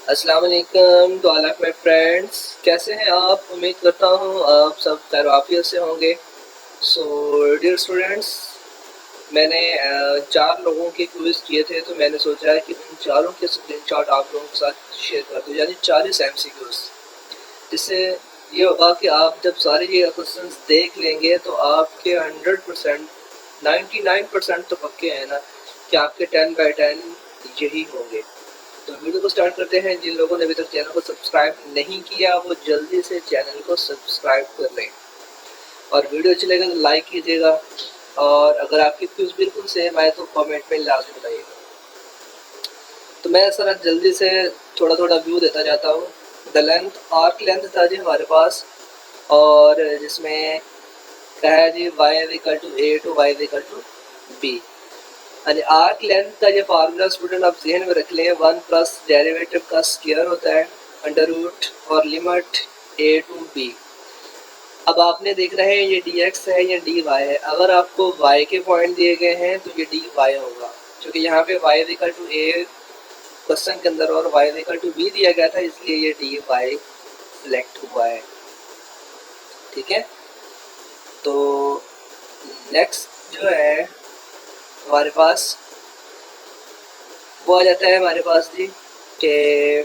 अस्सलाम वालेकुम to all of my friends. कैसे हैं आप? उम्मीद करता हूँ आप सब खैरियत से होंगे। सो डियर स्टूडेंट्स, मैंने 4 लोगों के क्विज़ किए थे, तो मैंने सोचा है कि उन चारों के स्क्रीनशॉट आप लोगों के साथ शेयर कर दूँ, यानी 40 MCQs। जिससे ये होगा कि आप जब सारे ये क्वेश्चंस देख लेंगे तो आपके 100% 99% तो पक्के हैं ना कि आपके 10/10 यही होंगे। तो वीडियो को स्टार्ट करते हैं। जिन लोगों ने अभी तक चैनल को सब्सक्राइब नहीं किया वो जल्दी से चैनल को सब्सक्राइब कर लें, और वीडियो अच्छी लगे तो लाइक कीजिएगा, और अगर आपकी क्विज बिल्कुल सेम आए तो कमेंट में लाजमी बताइएगा। तो मैं सर जल्दी से थोड़ा थोड़ा व्यू देता जाता हूँ। द लेंथ, आर्क लेंथ था जी हमारे पास, और जिसमें क्या है जी, y=a to y=b। Arc length का ये फार्मूला स्टूडेंट आप जहन में रख लें, 1 प्लस डेरिवेटिव का स्क्वायर होता है अंडर रूट और लिमिट a टू b। अब आपने देख रहे हैं ये dx है, ये dy है। अगर आपको y के पॉइंट दिए गए हैं तो ये dy होगा, क्योंकि यहाँ पे y=a क्वेश्चन के अंदर और y=b दिया गया था, इसलिए ये dy सिलेक्ट हुआ है। ठीक है, तो नेक्स्ट जो है हमारे पास वो आ जाता है हमारे पास जी कि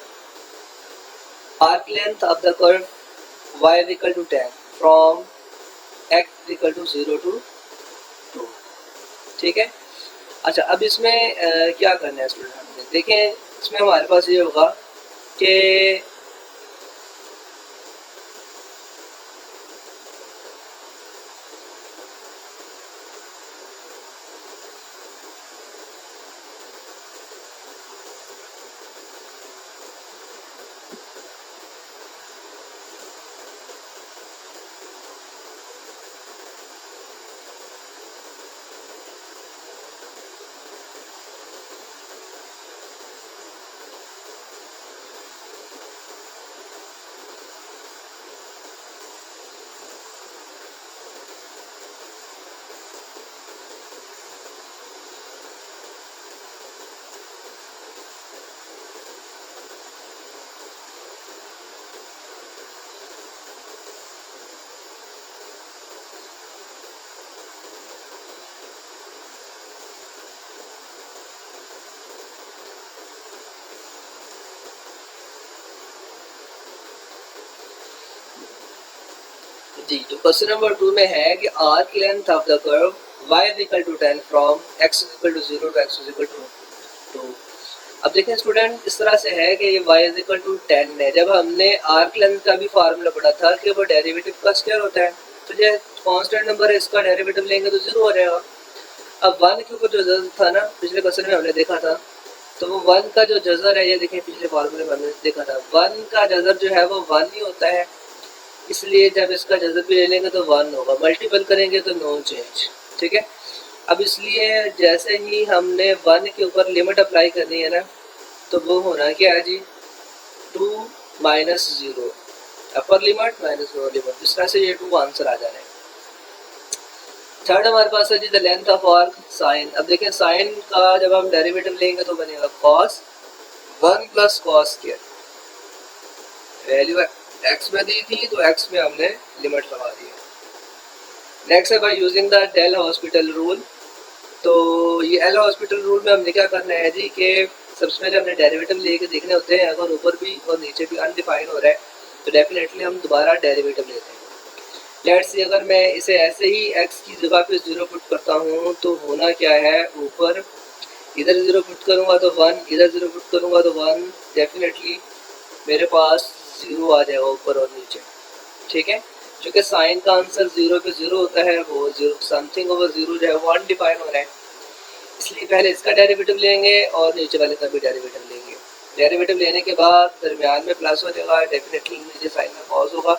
arc length of the curve y=10 from x=0 to 2। ठीक है, अच्छा अब इसमें क्या करना है स्टूडेंट, देखें इसमें हमारे पास ये होगा कि जी, तो क्वेश्चन नंबर 2 में है कि arc length of the curve y=10 from x=0 to x=2। अब देखें स्टूडेंट, इस तरह से है कि ये y=10 है। जब हमने आर्क लेंथ का भी फार्मूला पढ़ा था कि वो डेरिवेटिव का स्क्वायर होता है, तो ये कांस्टेंट नंबर है, इसका डेरिवेटिव लेंगे तो 0 हो जाएगा। अब 1 के ऊपर जो जज़र था ना, पिछले क्वेश्चन में हमने देखा था, तो वो 1 का जो जज़र है, ये देखें पिछले फार्मूले में हमने देखा था 1 का जज़र जो है वो 1 ही होता है, इसलिए जब इसका जज़र भी ले लेंगे तो 1 होगा, मल्टीपल करेंगे तो नो चेंज। ठीक है, अब इसलिए जैसे ही हमने 1 के ऊपर लिमिट अप्लाई करनी है ना, तो वो होना क्या है जी, 2 minus 0 upper limit minus lower limit, इस तरह से ये 2 आंसर आ जाना है। थर्ड हमारे पास है जी the length of arc sine. अब देखें साइन का जब हम डेरिवेटिव लेंगे तो बनेगा cos 1 plus cos square. Value x में दी थी तो x में हमने लिमिट लगा दी है। नेक्स्ट है by using the L'Hospital rule. तो ये एल हॉस्पिटल रूल में हमने क्या करना है जी कि सबसे पहले हमने डेरिवेटिव लेके देखने होते हैं। अगर ऊपर भी और नीचे भी अनडिफाइन हो रहा है तो डेफिनेटली हम दोबारा डेरिवेटिव लेते हैं। लेट्स सी अगर मैं इसे ऐसे ही x की जगह पे 0 पुट करता हूँ तो होना क्या है, ऊपर इधर 0 पुट करूँगा तो 1, इधर 0 पुट करूँगा तो 1, डेफिनेटली मेरे पास 0 आ जाएगा ऊपर और नीचे। ठीक है, क्योंकि साइन का आंसर 0 पे 0 होता है, वो 0 समथिंग ओवर 0 जो है वो अनडिफाइन हो रहा है, इसलिए पहले इसका डेरिवेटिव लेंगे और नीचे वाले का भी डेरिवेटिव लेंगे। डेरिवेटिव लेने के बाद दरमियान में प्लस हो जाएगा, डेफिनेटली नीचे साइन में कॉस होगा,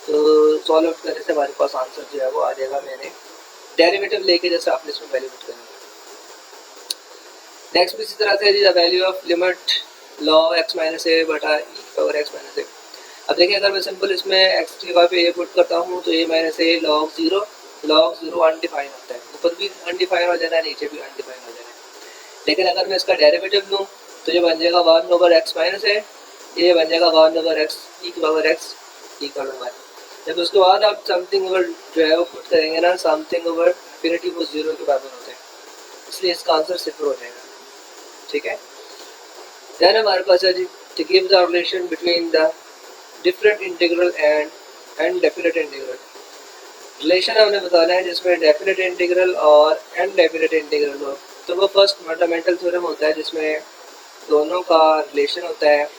तो सॉल्व आउट करने से हमारे पास आंसर जो है वो आ जाएगा। मैंने डेरिवेटिव लेके जैसे आपने इसमें वैल्यू पुट करेंगे। नेक्स्ट भी इसी तरह से the value of limit log x minus A बटा E power X minus A. अब देखिए अगर मैं सिंपल इसमें x की जगह पे ए पुट करता हूँ तो ए माइनस ए log 0 अनडिफाइन होता है, ऊपर भी अनडिफाइन हो जाना है, नीचे भी अनडिफाइन हो जाना है। लेकिन अगर मैं इसका डेरिवेटिव लूँ तो ये बन जाएगा 1 ओवर एक्स माइनस ए ये बन जाएगा 1/x e की पावर x इक्वल टू 1। जब उसके बाद आप समथिंग ओवर जो है वो पुट करेंगे ना, समथिंग ओवर इंफिनिटी वो 0 के बराबर होते हैं, इसलिए इसका आंसर 0 हो जाएगा। ठीक है, देन हमारे पास है जी to give the relation between the different integral and definite integral. Relation हमने बताना है जिसमें डेफिनेट इंटीग्रल और इनडेफिनेट इंटीग्रल हो। तो वो फर्स्ट फंडामेंटल थ्योरम होता है जिसमें दोनों का रिलेशन होता है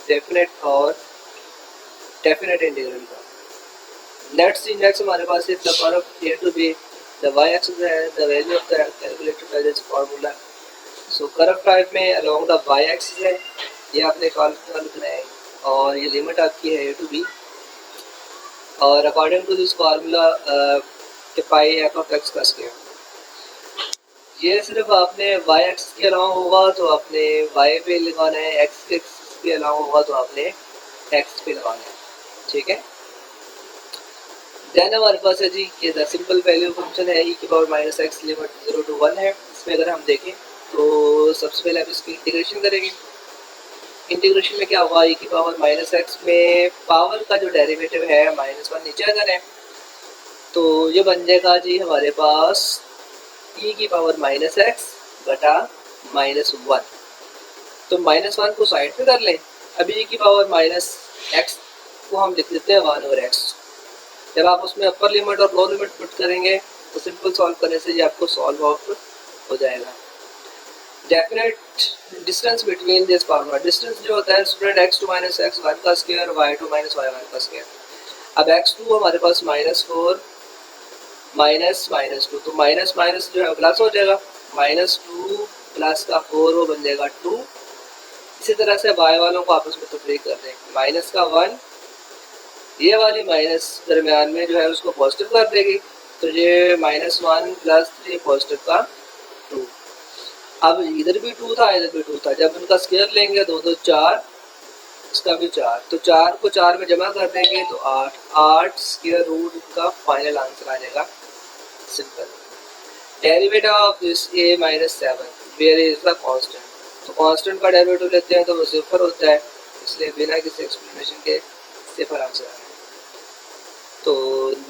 डेफिनेट और डेफिनेट इंटीग्रल का। लेट्स सी नेक्स्ट हमारे पास is the power of a to b the y axis है the value of the calculated by this formula. So curve type में अलोंग द y एक्सिस है, ये आपने call करना है और ये लिमिट आपकी है a टू b और अकॉर्डिंग टू दिस फार्मूला के पाई एफ ऑफ एक्स का स्क्वायर। ये सिर्फ आपने y एक्सिस के अलावा होगा तो आपने y पे लगाना है, x एक्सिस के अलावा होगा तो आपने x पे लगाना है। ठीक है, देन हमारे पास है जी ये द सिंपल वैल्यू फंक्शन है e की power minus x limit 0 to 1 है। इसमें अगर हम देखें तो सबसे पहले आप इसकी इंटीग्रेशन करेंगे। इंटीग्रेशन में क्या होगा, e की पावर माइनस एक्स में पावर का जो डेरिवेटिव है -1 नीचे अगर है तो ये बन जाएगा जी हमारे पास e की पावर माइनस एक्स बटा -1। तो -1 को साइड पे कर लें। अभी e की पावर माइनस एक्स को हम लिख देते हैं 1/x। जब आप उसमें अपर लिमिट और लोअर लिमिट पुट करेंगे तो सिंपल सॉल्व करने से ये आपको सॉल्व आउट हो जाएगा। Definite distance between this formula, distance जो होता है student x two minus x 1 का square y two minus y 1 का स्क्वायर। अब x2 हमारे पास -4 -2 तो माइनस माइनस जो है प्लस हो जाएगा, -2 प्लस का 4 वो बन जाएगा 2। इसी तरह से y वालों को आपस में तफरीक कर दें, माइनस का 1 ये वाली माइनस दरमियान में जो है उसको पॉजिटिव कर देगी तो ये -1 प्लस 3 पॉजिटिव का 2। अब इधर भी 2 था इधर भी 2 था, जब उनका स्क्वायर लेंगे 2 2 4 इसका भी 4 तो 4 को 4 में जमा कर देंगे तो 8 स्क्वायर रूट का फाइनल आंसर आ जाएगा। Simple. Derivative of this a -7 where is the constant, तो कांस्टेंट का डेरिवेटिव लेते हैं तो वो 0 होता है, इसलिए बिना किसी एक्सप्लेनेशन के 0 आंसर आ रहा है। तो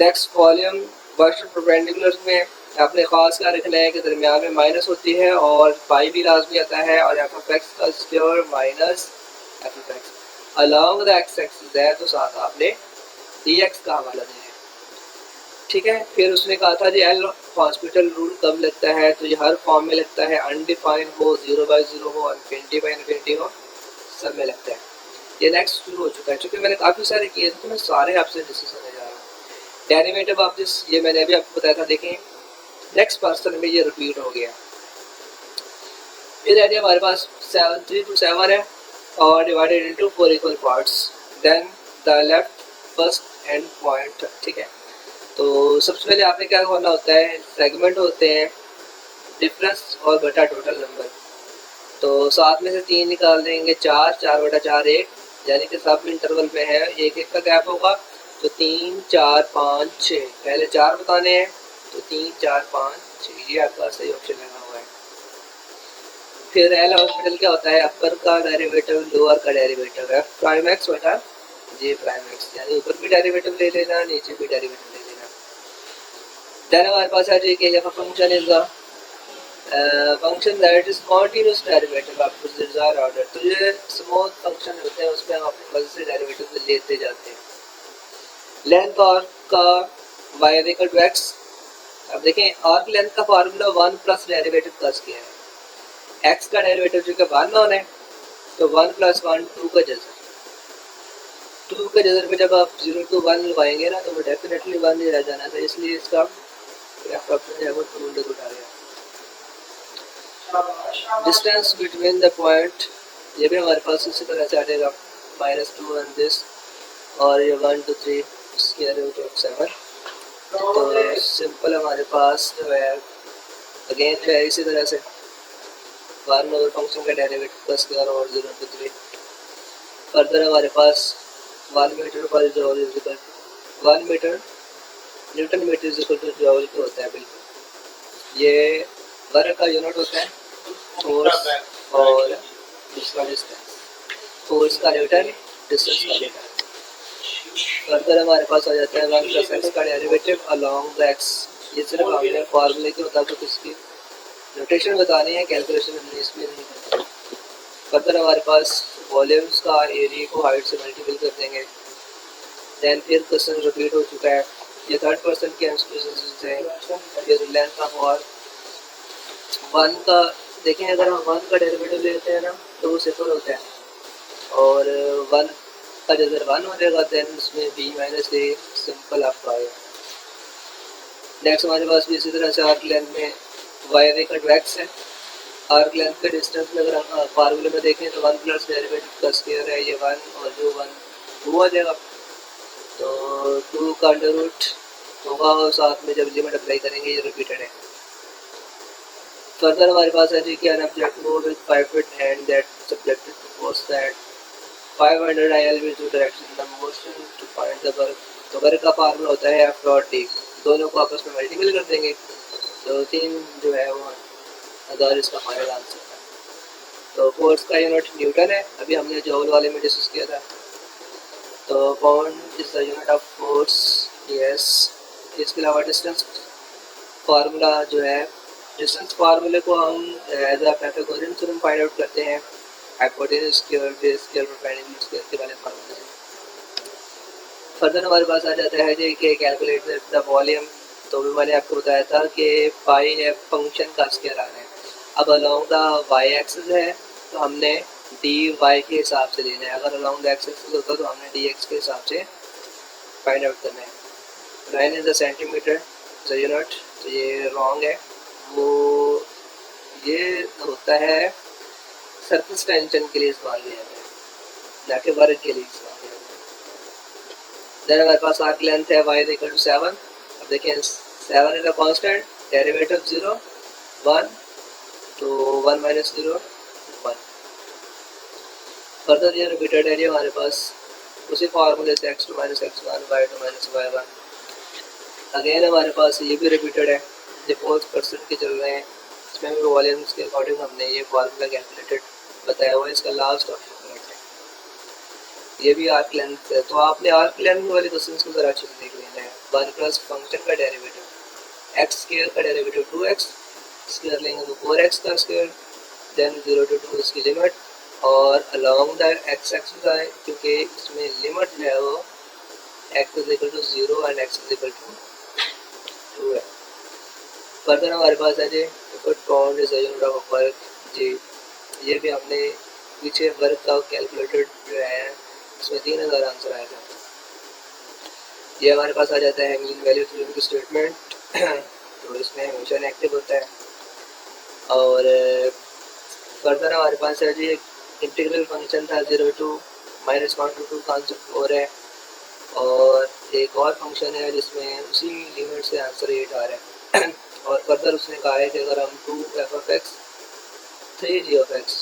नेक्स्ट वॉल्यूम वर्टिकल परपेंडिकुलर में आपने खास क्या रखना है कि दरमियान में माइनस होती है और पाई भी लाजमी आता है और एफ ऑफ एक्स का square minus F of x along the x axis है तो साथ आपने डी एक्स का हवाला देना है। ठीक है, फिर उसने कहा था जी एल हॉस्पिटल रूल कब लगता है, तो ये हर फॉर्म में लगता है, अनडिफाइंड हो, 0/0 हो, इनफिनिटी हो, सब में लगता है। ये नेक्स्ट शुरू हो चुका है, चूँकि मैंने काफ़ी सारे किए थे तो मैं सारे आपसे डिस्कस करने जा रहा हूँ। डेरिवेटिव ऑफ दिस ये मैंने अभी आपको बताया था, देखें नेक्स्ट पर्सन में ये रिपीट हो गया। फिर है हमारे पास 3 to 7 है और divided into 4 equal parts, then the left first end point. ठीक है, तो सबसे पहले आपने क्या करना होता है, सेगमेंट होते हैं डिफरेंस और बटा टोटल नंबर, तो 7 में से 3 निकाल देंगे, 4/4 1, यानी कि सब इंटरवल में है, एक का गैप होगा तो 3 4 5 6, पहले 4 बताने हैं तो 3 4 5 6, ये आपका सही ऑप्शन लगा हुआ है। फिर एल हॉस्पिटल क्या होता है, अपर का डेरिवेटिव लोअर का डेरिवेटिव है प्राइम एक्स बटा जे प्राइम एक्स, यानी ऊपर भी डेरिवेटिव ले लेना नीचे भी डेरिवेटिव ले लेना। देन हमारे पास है कि यह function is the function that is continuous derivative of desired order, तो ये स्मूथ फंक्शन होते हैं उसमें हम अपनी मर्जी से डेरिवेटिव लेते जाते हैं। लेंथ आर्क का y इक्वल टू x, अब देखें आर्क लेंथ का फार्मूला 1 प्लस डेरिवेटिव का स्क्वायर है, x का डेरिवेटिव जो कि बाद में होना है तो 1 + 1 2 का जज़र, 2 के जज़र पे जब आप 0 to 1 लगाएंगे ना तो वो डेफिनेटली 1 ही रह जाना था, इसलिए इसका ऑप्शन है वो टू उठा गया। डिस्टेंस बिटवीन द पॉइंट ये भी हमारे पास इसी तरह से आ जाएगा, -2 एंड दिस, और ये 1 2 3 स्क्वायर रूट ऑफ 7। तो सिंपल हमारे पास जो है अगेन जो है इसी तरह से 1 ओवर फंक्शन का डेरिवेटिव का स्क्वायर और 0 to 3। फर्दर हमारे पास 1 मीटर पर joule is equal to 1 metre newton metre is equal to joule का होता है। बिल्कुल ये वर्क का यूनिट होता है, फोर्स और दूसरा डिस्टेंस। फोर्स का न्यूटन, डिस्टेंस का मीटर। फर्दर हमारे पास आ जाता है 1 प्लस एक्स का डेरिवेटिव अलॉन्ग द एक्स। ये सिर्फ हमने फार्मूले के मुताबिक इसकी नोटेशन बतानी है, कैलकुलेशन हमने इसमें नहीं करनी। फर्दर हमारे पास वॉल्यूम्स का एरिया को हाइट से मल्टीपल कर देंगे। देन फिर क्वेश्चन रिपीट हो चुका है। ये 3rd के आंसर हैं। फिर लेंथ ऑफ और 1 का देखें, अगर हम 1 का डेरिवेटिव लेते हैं ना तो वो 0 होता है, और 1 का जगह 1 हो जाएगा, देन उसमें b माइनस ए सिंपल आपका आएगा। नेक्स्ट हमारे पास भी इसी तरह से आर्क लेंथ में वाई इक्वल टू एक्स है। आर्क लेंथ के डिस्टेंस में अगर हम फार्मूले में देखें तो 1 प्लस डेरिवेटिव का स्क्वायर है, ये 1 और जो 1 2 आ जाएगा, तो 2 का अंडर रूट होगा और साथ में जब लिमिट अप्लाई करेंगे ये रिपीटेड है। फर्दर हमारे पास है जी कि an object move with 5 feet hand that subjected to force that 500 IL with direction the motion to find the work. तो वर्क का फार्मूला होता है F डॉट डी, दोनों को आपस में मल्टीपल कर देंगे तो 3 जो है वो अगर इसका फाइनल आंसर है। तो फोर्स का यूनिट न्यूटन है, अभी हमने जॉल वाले में डिस्कस किया था। तो pound is the unit of force, yes. इसके अलावा डिस्टेंस फार्मूला जो है, डिस्टेंस फार्मूले को हम as a Pythagorean theorem find out करते हैं, hypotenuse square, base square, perpendicular square के वाले फार्मूले से। फर्दर हमारे पास आ जाता है जी कि कैलकुलेट द वॉल्यूम। तो भी मैंने आपको बताया था कि पाई है फंक्शन का स्क्वायर आ रहा है। अब अलोंग द वाई एक्सिस है तो हमने डी वाई के हिसाब से लेना है, अगर अलोंग द एक्स एक्सिस होता तो हमने डी एक्स के हिसाब से फाइंड आउट करना है। Line is the centimetre the unit, तो ये रॉन्ग है, वो ये होता है सरफेस टेंशन के लिए इस्तेमाल किया जाता है, ना कि वर्ग के लिए इस्तेमाल किया जाता है। देन हमारे पास आर्क लेंथ है y इक्वल टू 7। अब देखें 7 इज अ कांस्टेंट, डेरिवेटिव 0 1, तो 1 माइनस 0 1। फर्दर ये रिपीटेड है हमारे पास उसी फार्मूले से x2 minus x1 y2 minus y1। Again हमारे पास ये भी रिपीटेड है, ये 4% के चल रहे हैं। इसमें भी वॉल्यूम्स के अकॉर्डिंग हमने ये फार्मूला कैलकुलेटेड बताया हुआ है, इसका लास्ट ऑप्शन करेक्ट है। ये भी आर्क लेंथ है, तो आपने आर्क लेंथ वाले क्वेश्चंस को जरा अच्छे से देख लेना है। 1 प्लस फंक्शन का डेरिवेटिव एक्स स्क्वायर का डेरिवेटिव 2x स्क्वायर लेंगे तो 4x का स्क्वायर, देन 0 to 2 इसकी लिमिट, और अलोंग द एक्स एक्सिस आए क्योंकि इसमें लिमिट जो है वो x is equal to 0 and x is equal to 2 है। फर्दर हमारे पास है G pound is unit of work जी, ये भी हमने पीछे वर्क का कैलकुलेटेड जो है इसमें 3000 आंसर आया था। ये हमारे पास आ जाता है मीन वैल्यू थ्योरम की स्टेटमेंट तो इसमें हमेशा एक्टिव होता है। और फर्दर हमारे पास है जी एक इंटीग्रल फंक्शन था 0 to -1 to 2 का आंसर 4 है, और एक और फंक्शन है जिसमें उसी लिमिट से आंसर 8 आ रहा है। और फर्दर उसने कहा है कि अगर हम 2f(x) 3g(x),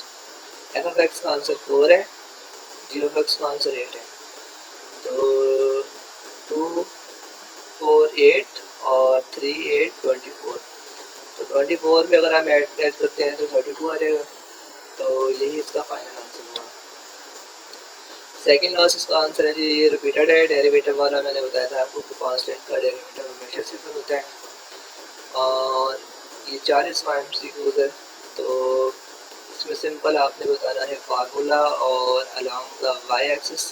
f(x) का आंसर 4 है, g(x) का आंसर 8 है, तो 2 4 8 और 3 8 24। तो 24 में अगर हम ऐड करते हैं तो 32 आ जाएगा, तो यही इसका फाइनल आंसर हुआ। सेकेंड लास्ट इसका आंसर है जी, ये रिपीटेड है, डेरिवेटिव वाला मैंने बताया था आपको, कांस्टेंट का डेरिवेटिव हमेशा सिंपल होता है, और ये 40 MCQs है। तो इसमें सिंपल आपने बताना है फार्मूला और अलोंग द वाई एक्सिस।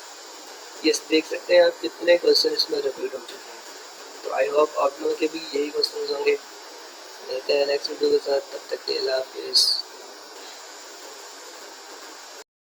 ये देख सकते हैं आप कितने क्वेश्चन इसमें रिपीट हो चुके हैं। तो आई होप आप लोगों के भी यही क्वेश्चन होंगे। मिलते हैं नेक्स्ट वीडियो के साथ, तब तक के लिए अल्लाह हाफिज़।